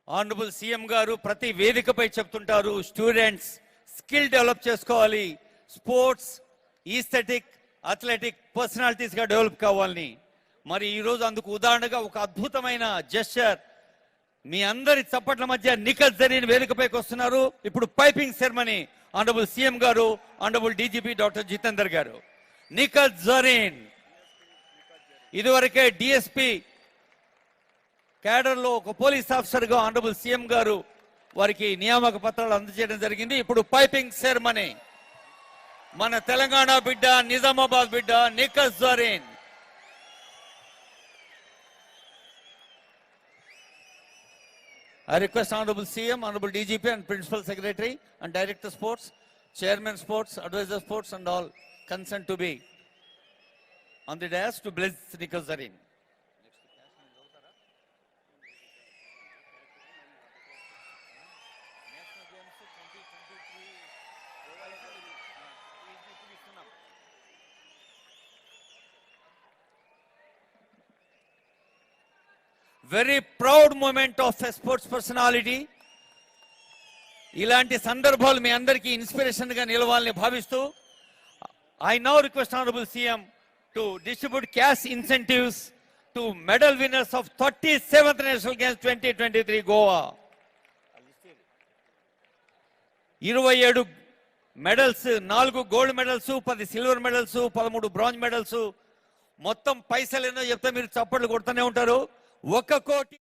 Honourable CM గారు ప్రతి వేదికపై చెప్తుంటారు, స్టూడెంట్స్ స్కిల్ డెవలప్ చేసుకోవాలి, స్పోర్ట్స్, ఈస్థెటిక్, అథ్లెటిక్ పర్సనాలిటీస్గా డెవలప్ కావాలని. మరి ఈరోజు అందుకు ఉదాహరణగా ఒక అద్భుతమైన జెస్చర్, మీ అందరి చప్పట్ల మధ్య నిఖత్ జరీన్ వేదికపైకి వస్తున్నారు. ఇప్పుడు పైపింగ్ సెరమనీ ఆనరబుల్ సీఎం గారు, ఆనరబుల్ డీజీపీ డాక్టర్ జితేందర్ గారు. నిఖత్ జరీన్ ఇదివరకే డిఎస్పీ క్యాడర్ లో ఒక పోలీస్ ఆఫీసర్ గా ఆనరబుల్ సీఎం గారు వారికి నియామక పత్రాలు అందజేయడం జరిగింది. ఇప్పుడు పైపింగ్ సెరమనీ మన తెలంగాణ బిడ్డ, నిజామాబాద్ బిడ్డ Nikhat Zareen. I request Honorable CM, Honorable DGP and Principal Secretary and Director Sports, Chairman Sports, Advisor Sports and all concerned to be on the dais to bless Nikhil Zareen. Very proud moment of a sports personality. ఇలాంటి సందర్భాలు మీ అందరికీ inspiration గా నిలవాలని భావిస్తూ I now request Honorable CM to distribute cash incentives to medal winners of 37th National Games 2023 Goa. 27 medals, 4 gold medals, 10 silver medals, 13 bronze medals. మొత్తం పైసలు ఎన్నో చెప్తే మీరు చప్పట్లు కొడుతూనే ఉంటారు. 1 కోటి